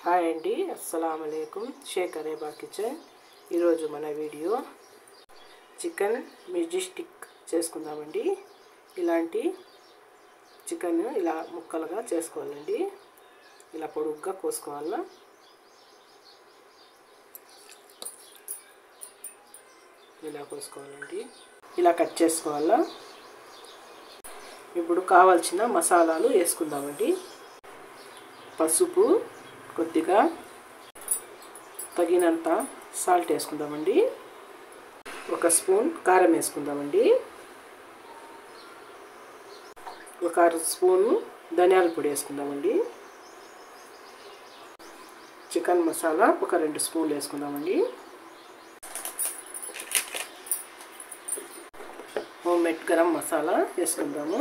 Hi అండి, అస్సలాము అలైకుం. Sheikh అరేబా kitchen. ఈరోజు మన వీడియో చికెన్ మెజెస్టిక్ చేసుకుందామండి. ఇలాంటి చికెన్ ఇలా ముక్కలుగా చేసుకోవాలండి. ఇలా పొడుగ్గా కోసుకోవాలా. ఇలా కోసుకోవాలండి, ఇలా కట్ చేసుకోవాలా. ఇప్పుడు కావాల్సిన మసాలాలు వేసుకుందామండి. పసుపు, కొద్దిగా తగినంత సాల్ట్ వేసుకుందామండి. 1 స్పూన్ కారం వేసుకుందామండి. 1 స్పూను ధనియాల పొడి వేసుకుందామండి. చికెన్ మసాలా 2 స్పూన్లు వేసుకుందామండి. హోమ్మేడ్ గరం మసాలా వేసుకుందాము.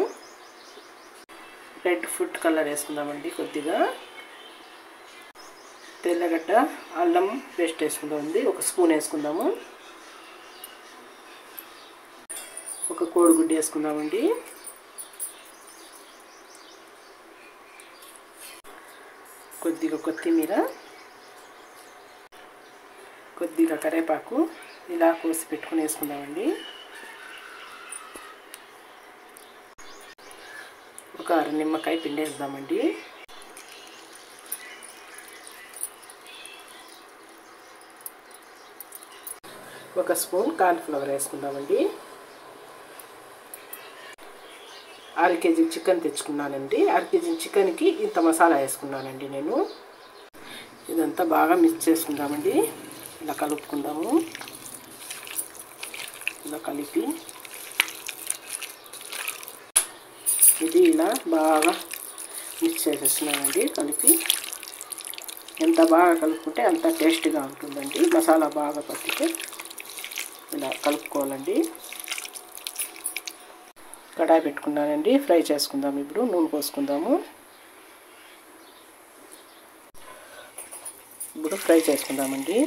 రెడ్ ఫుడ్ కలర్ వేసుకుందామండి. కొద్దిగా తెల్లగడ్డ అల్లం పేస్ట్ వేసుకుందామండి. 1 స్పూన్ వేసుకుందాము. 1 కోడిగుడ్డు వేసుకుందామండి. కొద్దిగా కొత్తిమీర, కొద్దిగా కరివేపాకు ఇలా కోసి పెట్టుకుని వేసుకుందామండి. 1 అర నిమ్మకాయ పిండి వేద్దామండి. ఒక స్పూన్ కార్న్ఫ్లవర్ వేసుకుందామండి. 1/2 కేజీ చికెన్ తెచ్చుకున్నానండి. 1/2 కేజీ చికెన్కి ఇంత మసాలా వేసుకున్నానండి నేను. ఇదంతా బాగా మిక్స్ చేసుకుందామండి. ఇలా కలుపుకుందాము. ఇలా కలిపి ఇది ఇలా బాగా మిక్స్ చేసేస్తున్నానండి. కలిపి ఎంత బాగా కలుపుకుంటే అంత టేస్ట్గా ఉంటుందండి. మసాలా బాగా పట్టితే ఇలా కలుపుకోవాలండి. కడాయి పెట్టుకున్నానండి. ఫ్రై చేసుకుందాం. ఇప్పుడు నూనె పోసుకుందాము. ఇప్పుడు ఫ్రై చేసుకుందామండి.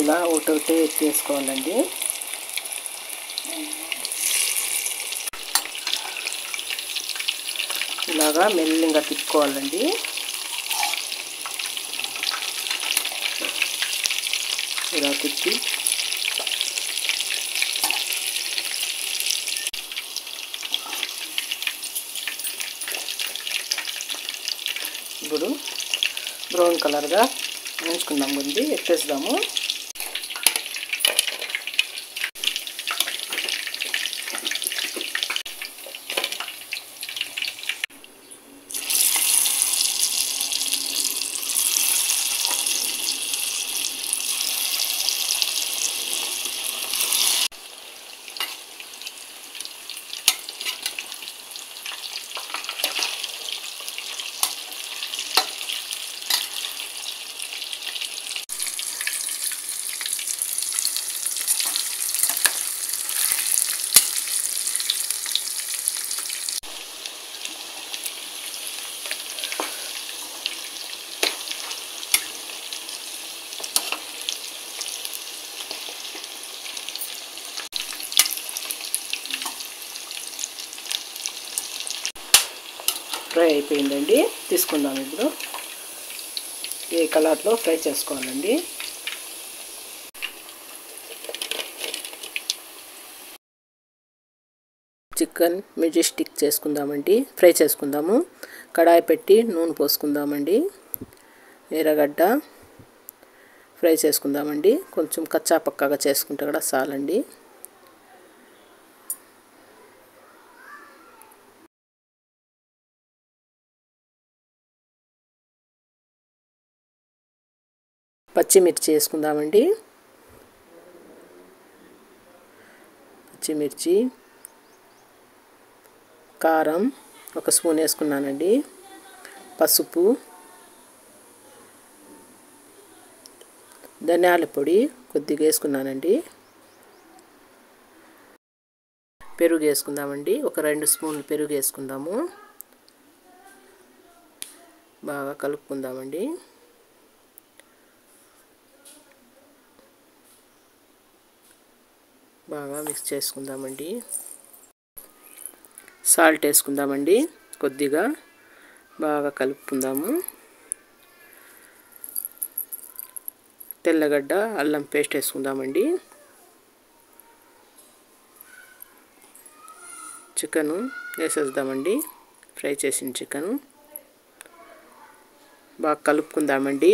ఇలా ఒకటి ఎత్తేసుకోవాలండి. ఇలాగా మెల్లిగా తిప్పుకోవాలండి. ఇలా తిప్పి ఇప్పుడు బ్రౌన్ కలర్గా వేయించుకుందాం. ముందు ఎత్తేద్దాము. ఫ్రై అయిపోయిందండి. తీసుకుందాం. ఇప్పుడు ఏ కలర్లో ఫ్రై చేసుకోవాలండి. చికెన్ మెజెస్టిక్ చేసుకుందామండి. ఫ్రై చేసుకుందాము. కడాయి పెట్టి నూనె పోసుకుందామండి. ఎర్రగడ్డ ఫ్రై చేసుకుందామండి. కొంచెం కచ్చా పక్కాగా చేసుకుంటే కూడా చాలండి. పచ్చిమిర్చి వేసుకుందామండి. పచ్చిమిర్చి, కారం 1 స్పూన్ వేసుకున్నానండి. పసుపు, ధనియాల పొడి కొద్దిగా వేసుకున్నానండి. పెరుగు వేసుకుందామండి. 2 స్పూన్లు పెరుగు వేసుకుందాము. బాగా కలుపుకుందామండి. బాగా మిక్స్ చేసుకుందామండి. సాల్ట్ వేసుకుందామండి కొద్దిగా, బాగా కలుపుకుందాము. తెల్లగడ్డ అల్లం పేస్ట్ వేసుకుందామండి. చికెను వేసేద్దామండి. ఫ్రై చేసిన చికెను బాగా కలుపుకుందామండి.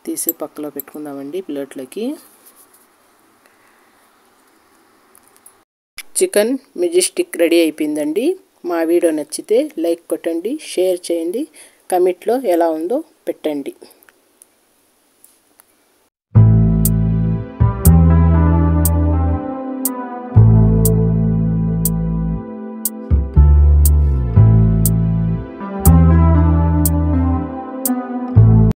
తీసి పక్కలో పెట్టుకుందామండి ప్లేట్లోకి. చికెన్ మెజెస్టిక్ రెడీ అయిపోయిందండి. మా వీడియో నచ్చితే లైక్ కొట్టండి, షేర్ చేయండి, కామెంట్లో ఎలా ఉందో పెట్టండి.